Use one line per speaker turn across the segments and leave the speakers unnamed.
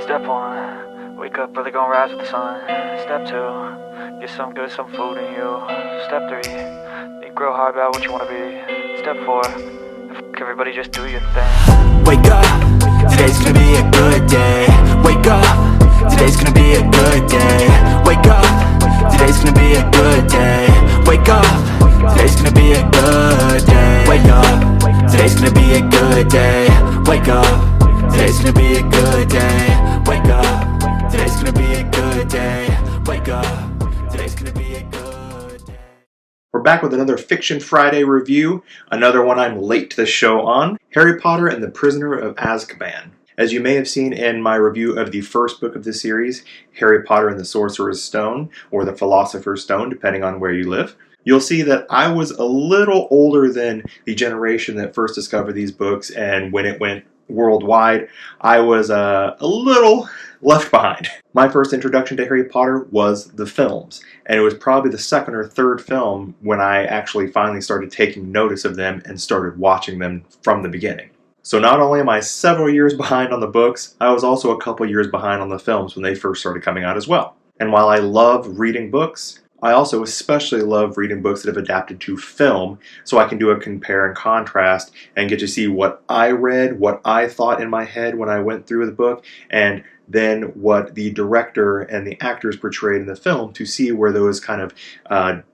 Step 1, wake up early, gonna rise with the sun. Step 2, get some good, some food in you. Step 3, think real hard about what you wanna be. Step 4, everybody just do your thing.
Wake up, today's gonna be a good day. Wake up, today's gonna be a good day. Wake up, today's gonna be a good day. Wake up, today's gonna be a good day. Wake up, today's gonna be a good day. Wake up, today's gonna be a good day. Wake up, today's gonna be a good day. Wake up, today's gonna be a good day.
We're back with another Fiction Friday review, another one I'm late to the show on, Harry Potter and the Prisoner of Azkaban. As you may have seen in my review of the first book of the series, Harry Potter and the Sorcerer's Stone, or the Philosopher's Stone, depending on where you live, you'll see that I was a little older than the generation that first discovered these books, and when it went worldwide, I was a little left behind. My first introduction to Harry Potter was the films, and it was probably the second or third film when I actually finally started taking notice of them and started watching them from the beginning. So not only am I several years behind on the books, I was also a couple years behind on the films when they first started coming out as well. And while I love reading books, I also especially love reading books that have adapted to film, so I can do a compare and contrast and get to see what I read, what I thought in my head when I went through the book, and then what the director and the actors portrayed in the film to see where those kind of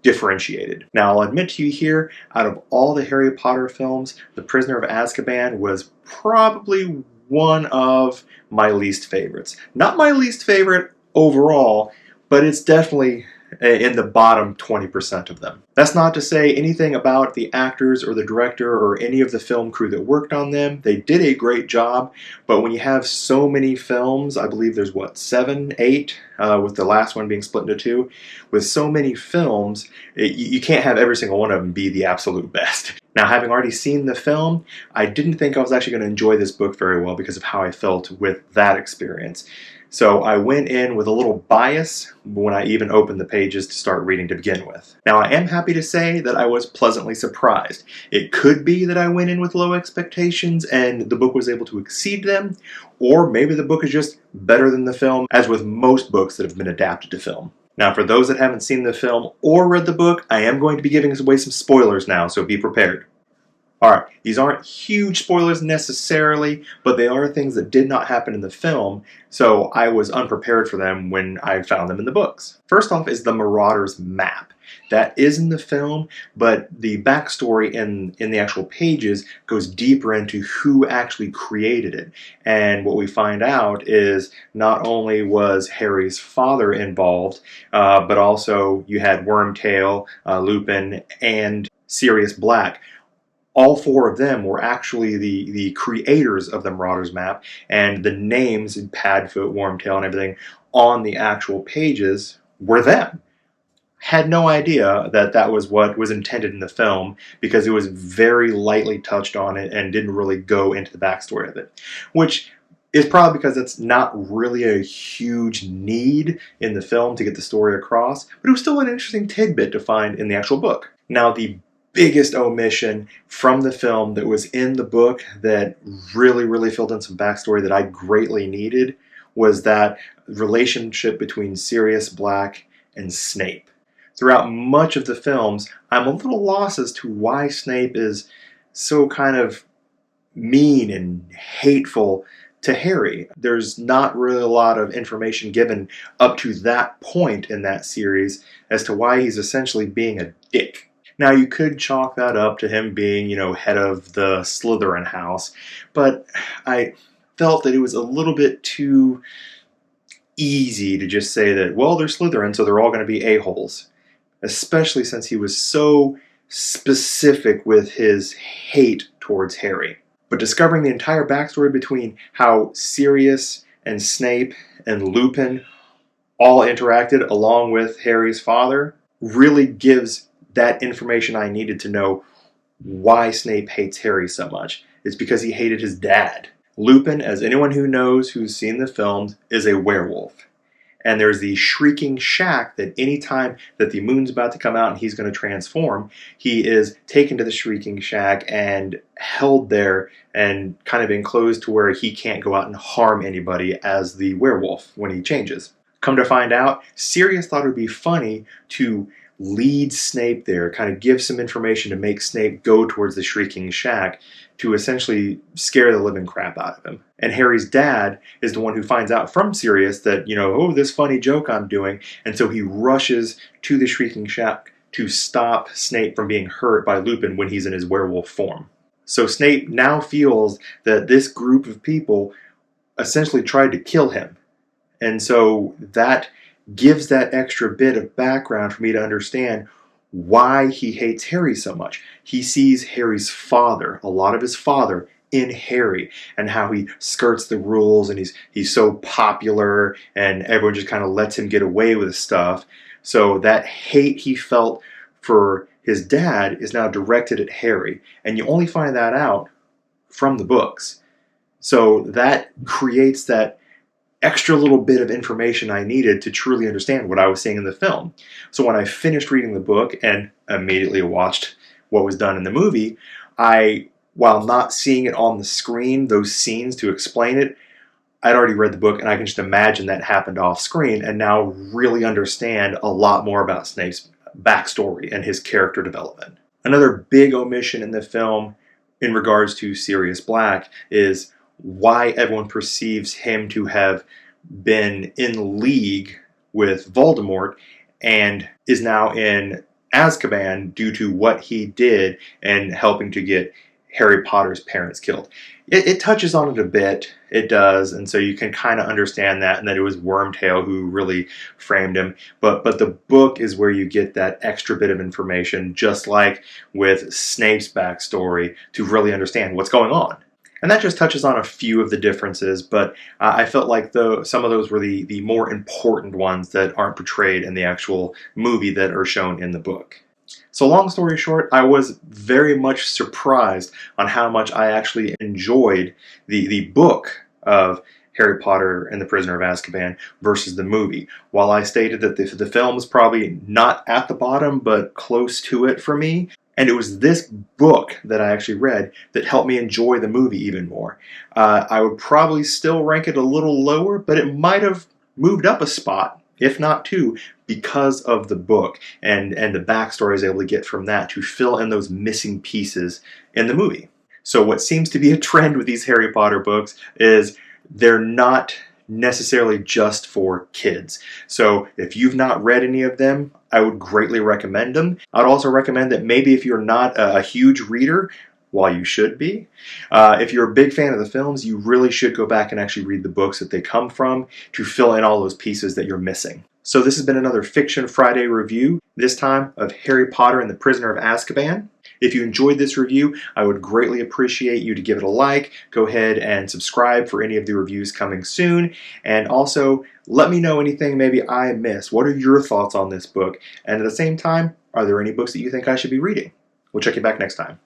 differentiated. Now, I'll admit to you here, out of all the Harry Potter films, The Prisoner of Azkaban was probably one of my least favorites. Not my least favorite overall, but it's definitely in the bottom 20% of them. That's not to say anything about the actors or the director or any of the film crew that worked on them. They did a great job, but when you have so many films, I believe there's 7, 8, with the last one being split into 2, with so many films, you can't have every single one of them be the absolute best. Now, having already seen the film, I didn't think I was actually going to enjoy this book very well because of how I felt with that experience. So I went in with a little bias when I even opened the pages to start reading to begin with. Now, I am happy to say that I was pleasantly surprised. It could be that I went in with low expectations and the book was able to exceed them, or maybe the book is just better than the film, as with most books that have been adapted to film. Now, for those that haven't seen the film or read the book, I am going to be giving away some spoilers now, so be prepared. Alright, these aren't huge spoilers necessarily, but they are things that did not happen in the film, so I was unprepared for them when I found them in the books. First off is the Marauders map. That is in the film, but the backstory in the actual pages goes deeper into who actually created it. And what we find out is not only was Harry's father involved, but also you had Wormtail, Lupin, and Sirius Black. All 4 of them were actually the creators of the Marauders map, and the names, Padfoot, Wormtail, and everything on the actual pages were them. Had no idea that that was what was intended in the film because it was very lightly touched on it and didn't really go into the backstory of it, which is probably because it's not really a huge need in the film to get the story across, but it was still an interesting tidbit to find in the actual book. Now, the biggest omission from the film that was in the book that really filled in some backstory that I greatly needed was that relationship between Sirius Black and Snape. Throughout much of the films, I'm a little lost as to why Snape is so kind of mean and hateful to Harry. There's not really a lot of information given up to that point in that series as to why he's essentially being a dick. Now, you could chalk that up to him being, head of the Slytherin house, but I felt that it was a little bit too easy to just say that, well, they're Slytherin, so they're all going to be a-holes, especially since he was so specific with his hate towards Harry. But discovering the entire backstory between how Sirius and Snape and Lupin all interacted along with Harry's father really gives that information I needed to know why Snape hates Harry so much. It's because he hated his dad. Lupin, as anyone who knows who's seen the films, is a werewolf. And there's the shrieking shack that anytime that the moon's about to come out and he's going to transform, he is taken to the shrieking shack and held there and kind of enclosed to where he can't go out and harm anybody as the werewolf when he changes. Come to find out, Sirius thought it would be funny to lead Snape there, kind of give some information to make Snape go towards the shrieking shack to essentially scare the living crap out of him. And Harry's dad is the one who finds out from Sirius that, oh, this funny joke I'm doing, and so he rushes to the shrieking shack to stop Snape from being hurt by Lupin when he's in his werewolf form. So Snape now feels that this group of people essentially tried to kill him. And so that gives that extra bit of background for me to understand why he hates Harry so much. He sees Harry's father, a lot of his father, in Harry, and how he skirts the rules and he's so popular and everyone just kind of lets him get away with stuff. So that hate he felt for his dad is now directed at Harry, and you only find that out from the books. So that creates that extra little bit of information I needed to truly understand what I was seeing in the film. So when I finished reading the book and immediately watched what was done in the movie, while not seeing it on the screen, those scenes to explain it, I'd already read the book and I can just imagine that happened off screen and now really understand a lot more about Snape's backstory and his character development. Another big omission in the film in regards to Sirius Black is why everyone perceives him to have been in league with Voldemort and is now in Azkaban due to what he did and helping to get Harry Potter's parents killed. It touches on it a bit, it does, and so you can kind of understand that, and that it was Wormtail who really framed him. But the book is where you get that extra bit of information, just like with Snape's backstory, to really understand what's going on. And that just touches on a few of the differences, but I felt like some of those were the more important ones that aren't portrayed in the actual movie that are shown in the book. So long story short, I was very much surprised on how much I actually enjoyed the book of Harry Potter and the Prisoner of Azkaban versus the movie. While I stated that the film is probably not at the bottom, but close to it for me, and it was this book that I actually read that helped me enjoy the movie even more. I would probably still rank it a little lower, but it might have moved up a spot, if not two, because of the book and the backstory I was able to get from that to fill in those missing pieces in the movie. So what seems to be a trend with these Harry Potter books is they're not necessarily just for kids. So if you've not read any of them, I would greatly recommend them. I'd also recommend that maybe if you're not a huge reader, while you should be, if you're a big fan of the films, you really should go back and actually read the books that they come from to fill in all those pieces that you're missing. So this has been another Fiction Friday review, this time of Harry Potter and the Prisoner of Azkaban. If you enjoyed this review, I would greatly appreciate you to give it a like. Go ahead and subscribe for any of the reviews coming soon. And also, let me know anything maybe I missed. What are your thoughts on this book? And at the same time, are there any books that you think I should be reading? We'll check you back next time.